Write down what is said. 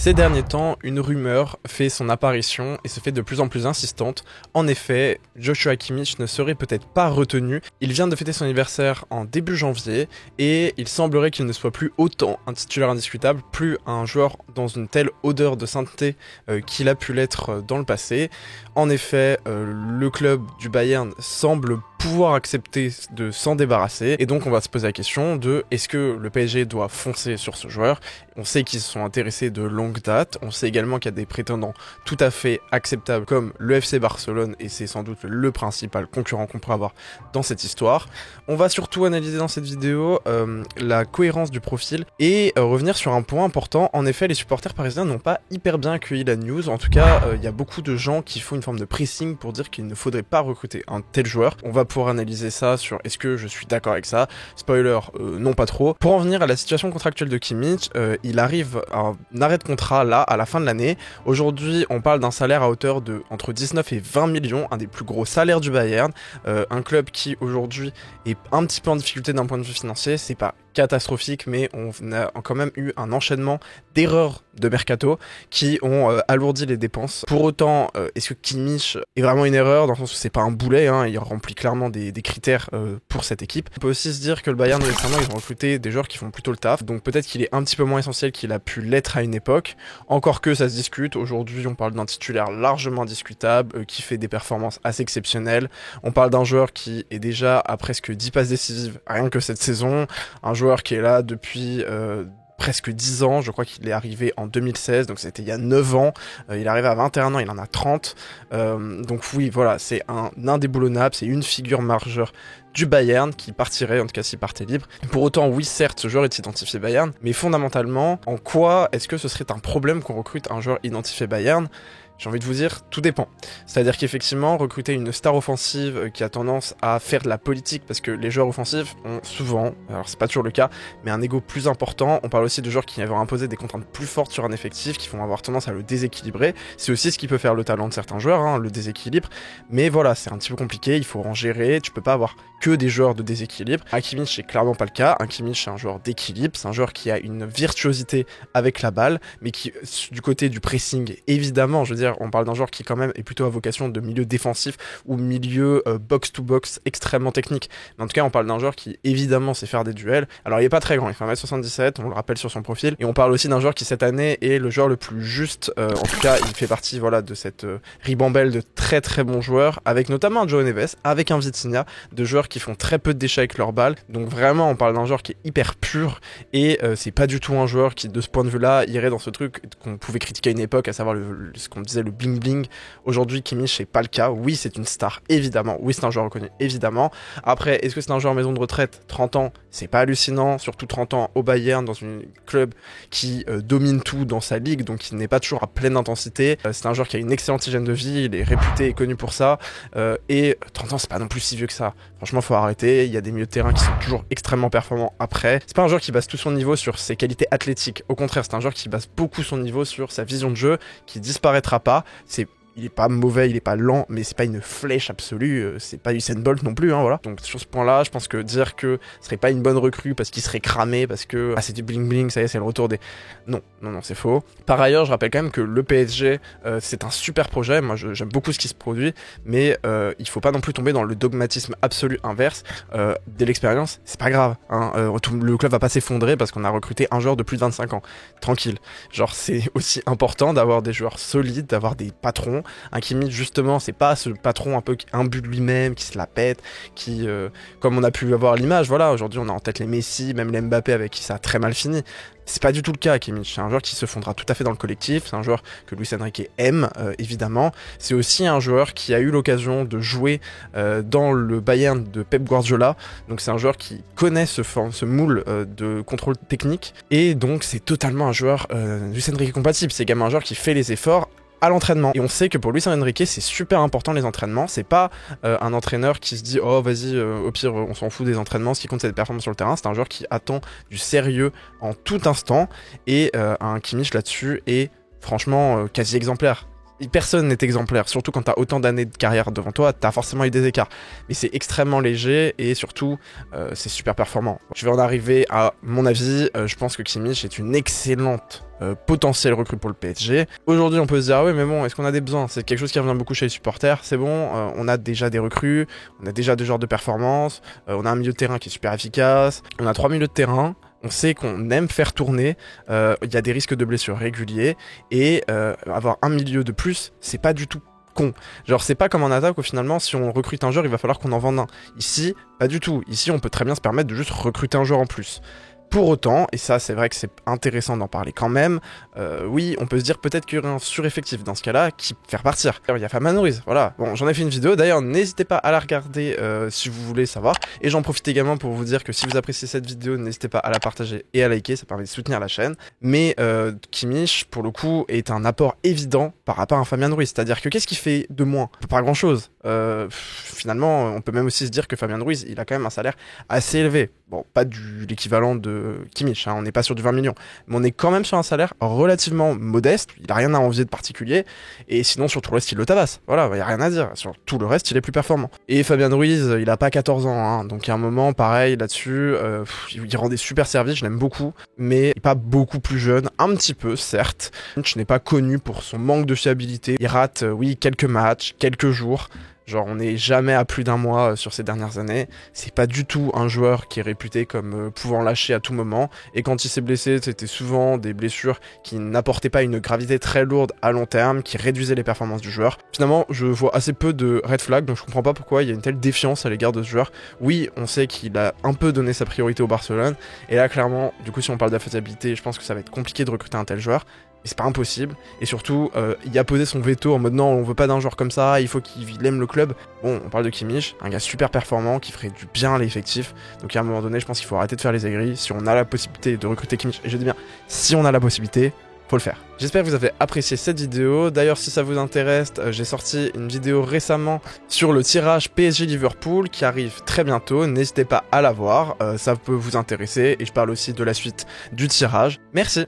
Ces derniers temps, une rumeur fait son apparition et se fait de plus en plus insistante. En effet, Joshua Kimmich ne serait peut-être pas retenu. Il vient de fêter son anniversaire en début janvier et il semblerait qu'il ne soit plus autant un titulaire indiscutable, plus un joueur dans une telle odeur de sainteté qu'il a pu l'être dans le passé. En effet, le club du Bayern semble pouvoir accepter de s'en débarrasser et donc on va se poser la question de est-ce que le PSG doit foncer sur ce joueur. On sait qu'ils se sont intéressés de longue date, on sait également qu'il y a des prétendants tout à fait acceptables comme le FC Barcelone et c'est sans doute le principal concurrent qu'on pourrait avoir dans cette histoire. On va surtout analyser dans cette vidéo la cohérence du profil et revenir sur un point important. En effet, les supporters parisiens n'ont pas hyper bien accueilli la news, en tout cas il y a beaucoup de gens qui font une forme de pressing pour dire qu'il ne faudrait pas recruter un tel joueur. On va pouvoir analyser ça sur est-ce que je suis d'accord avec ça. Spoiler, non pas trop. Pour en venir à la situation contractuelle de Kimmich, il arrive à un arrêt de contrat là à la fin de l'année. Aujourd'hui, on parle d'un salaire à hauteur de entre 19 et 20 millions, un des plus gros salaires du Bayern, un club qui aujourd'hui est un petit peu en difficulté d'un point de vue financier. C'est pas catastrophique, mais on a quand même eu un enchaînement d'erreurs de mercato qui ont alourdi les dépenses. Pour autant, est-ce que Kimmich est vraiment une erreur dans le sens où c'est pas un boulet, hein, il remplit clairement des critères pour cette équipe. On peut aussi se dire que le Bayern récemment ils ont recruté des joueurs qui font plutôt le taf, donc peut-être qu'il est un petit peu moins essentiel qu'il a pu l'être à une époque, encore que ça se discute. Aujourd'hui on parle d'un titulaire largement discutable, qui fait des performances assez exceptionnelles. On parle d'un joueur qui est déjà à presque 10 passes décisives rien que cette saison, un joueur qui est là depuis presque 10 ans, je crois qu'il est arrivé en 2016, donc c'était il y a 9 ans, il est arrivé à 21 ans, il en a 30, donc oui, voilà, c'est un indéboulonnable, c'est une figure majeure du Bayern qui partirait, en tout cas s'il partait libre. Pour autant, oui, certes, ce joueur est identifié Bayern, mais fondamentalement, en quoi est-ce que ce serait un problème qu'on recrute un joueur identifié Bayern ? J'ai envie de vous dire, tout dépend. C'est-à-dire qu'effectivement, recruter une star offensive qui a tendance à faire de la politique, parce que les joueurs offensifs ont souvent, alors c'est pas toujours le cas, mais un ego plus important. On parle aussi de joueurs qui vont imposer des contraintes plus fortes sur un effectif, qui vont avoir tendance à le déséquilibrer. C'est aussi ce qui peut faire le talent de certains joueurs, hein, le déséquilibre. Mais voilà, c'est un petit peu compliqué, il faut en gérer, tu peux pas avoir que des joueurs de déséquilibre. Un Kimmich, c'est clairement pas le cas. Un Kimmich, c'est un joueur d'équilibre, c'est un joueur qui a une virtuosité avec la balle, mais qui, du côté du pressing, évidemment, je veux dire, on parle d'un joueur qui quand même est plutôt à vocation de milieu défensif ou milieu box-to-box extrêmement technique. Mais en tout cas, on parle d'un joueur qui évidemment sait faire des duels. Alors il est pas très grand, il fait 1m77, on le rappelle sur son profil. Et on parle aussi d'un joueur qui cette année est le joueur le plus juste. En tout cas, il fait partie voilà, de cette ribambelle de très très bons joueurs, avec notamment un João Neves, avec un Vitinha, de joueurs qui font très peu de déchets avec leur balle. Donc vraiment, on parle d'un joueur qui est hyper pur et c'est pas du tout un joueur qui, de ce point de vue-là, irait dans ce truc qu'on pouvait critiquer à une époque, à savoir ce qu'on disait le bling bling. Aujourd'hui, Kimmich, c'est pas le cas. Oui, c'est une star, évidemment. Oui, c'est un joueur reconnu, évidemment. Après, est-ce que c'est un joueur maison de retraite ? 30 ans, c'est pas hallucinant. Surtout 30 ans au Bayern, dans un club qui domine tout dans sa ligue, donc il n'est pas toujours à pleine intensité. C'est un joueur qui a une excellente hygiène de vie, il est réputé et connu pour ça. Et 30 ans, c'est pas non plus si vieux que ça. Franchement, faut arrêter. Il y a des milieux de terrain qui sont toujours extrêmement performants après. C'est pas un joueur qui base tout son niveau sur ses qualités athlétiques. Au contraire, c'est un joueur qui base beaucoup son niveau sur sa vision de jeu, qui disparaîtra pas. Il est pas mauvais, il est pas lent, mais c'est pas une flèche absolue, c'est pas Usain Bolt non plus, hein, voilà. Donc sur ce point-là, je pense que dire que ce serait pas une bonne recrue parce qu'il serait cramé, parce que c'est du bling bling, ça y est, c'est le retour des... Non, c'est faux. Par ailleurs, je rappelle quand même que le PSG, c'est un super projet, moi j'aime beaucoup ce qui se produit, mais il faut pas non plus tomber dans le dogmatisme absolu inverse. Dès l'expérience, c'est pas grave, hein, le club va pas s'effondrer parce qu'on a recruté un joueur de plus de 25 ans. Tranquille. Genre, c'est aussi important d'avoir des joueurs solides, d'avoir des patrons. Un Kimmich, justement, c'est pas ce patron un peu imbu de lui-même, qui se la pète, qui, comme on a pu avoir l'image, voilà, aujourd'hui on a en tête les Messi, même les Mbappé avec qui ça a très mal fini. C'est pas du tout le cas, Kimmich. C'est un joueur qui se fondra tout à fait dans le collectif. C'est un joueur que Luis Enrique aime, évidemment. C'est aussi un joueur qui a eu l'occasion de jouer dans le Bayern de Pep Guardiola. Donc c'est un joueur qui connaît ce moule de contrôle technique. Et donc c'est totalement un joueur Luis Enrique compatible. C'est également un joueur qui fait les efforts à l'entraînement. Et on sait que pour Luis Enrique, c'est super important les entraînements. C'est pas un entraîneur qui se dit oh vas-y, au pire on s'en fout des entraînements, ce qui compte c'est les performances sur le terrain. C'est un joueur qui attend du sérieux en tout instant et un Kimmich là-dessus est franchement quasi exemplaire. Personne n'est exemplaire, surtout quand t'as autant d'années de carrière devant toi, t'as forcément eu des écarts. Mais c'est extrêmement léger et surtout, c'est super performant. Je vais en arriver à mon avis, je pense que Kimmich est une excellente potentielle recrue pour le PSG. Aujourd'hui, on peut se dire, ah ouais, mais bon, est-ce qu'on a des besoins? C'est quelque chose qui revient beaucoup chez les supporters. C'est bon, on a déjà des recrues, on a déjà 2 joueurs de performance, on a un milieu de terrain qui est super efficace, on a 3 milieux de terrain. On sait qu'on aime faire tourner, il y a des risques de blessures réguliers, et avoir un milieu de plus, c'est pas du tout con. Genre, c'est pas comme en attaque où finalement, si on recrute un joueur, il va falloir qu'on en vende un. Ici, pas du tout. Ici, on peut très bien se permettre de juste recruter un joueur en plus. Pour autant, et ça c'est vrai que c'est intéressant d'en parler quand même, oui, on peut se dire peut-être qu'il y aurait un sureffectif dans ce cas-là qui faire partir. Alors, il y a Fabian Ruiz, voilà. Bon, j'en ai fait une vidéo, d'ailleurs n'hésitez pas à la regarder si vous voulez savoir. Et j'en profite également pour vous dire que si vous appréciez cette vidéo, n'hésitez pas à la partager et à liker, ça permet de soutenir la chaîne. Mais Kimmich, pour le coup, est un apport évident par rapport à un Fabian Ruiz. C'est-à-dire que qu'est-ce qu'il fait de moins? Pas grand-chose. Finalement, on peut même aussi se dire que Fabian Ruiz, il a quand même un salaire assez élevé. Bon, pas l'équivalent de Kimmich, hein, on n'est pas sur du 20 millions, mais on est quand même sur un salaire relativement modeste, il a rien à envier de particulier, et sinon sur tout le reste il le tabasse, voilà, il n'y a rien à dire, sur tout le reste il est plus performant. Et Fabian Ruiz, il a pas 14 ans, hein, donc il y a un moment pareil là-dessus, il rend des super services, je l'aime beaucoup, mais il est pas beaucoup plus jeune, un petit peu certes. Kimmich n'est pas connu pour son manque de fiabilité, il rate, oui, quelques matchs, quelques jours. Genre on n'est jamais à plus d'1 mois sur ces dernières années, c'est pas du tout un joueur qui est réputé comme pouvant lâcher à tout moment, et quand il s'est blessé, c'était souvent des blessures qui n'apportaient pas une gravité très lourde à long terme, qui réduisaient les performances du joueur. Finalement, je vois assez peu de red flags, donc je comprends pas pourquoi il y a une telle défiance à l'égard de ce joueur. Oui, on sait qu'il a un peu donné sa priorité au Barcelone, et là clairement, du coup si on parle de la faisabilité, je pense que ça va être compliqué de recruter un tel joueur. C'est pas impossible, et surtout il a posé son veto en mode non, on veut pas d'un joueur comme ça, il faut qu'il aime le club. Bon, on parle de Kimmich, un gars super performant qui ferait du bien à l'effectif, donc à un moment donné je pense qu'il faut arrêter de faire les aigris. Si on a la possibilité de recruter Kimmich, et je dis bien si on a la possibilité, faut le faire. J'espère que vous avez apprécié cette vidéo. D'ailleurs, si ça vous intéresse, j'ai sorti une vidéo récemment sur le tirage PSG Liverpool qui arrive très bientôt. N'hésitez pas à la voir, ça peut vous intéresser, et je parle aussi de la suite du tirage. Merci.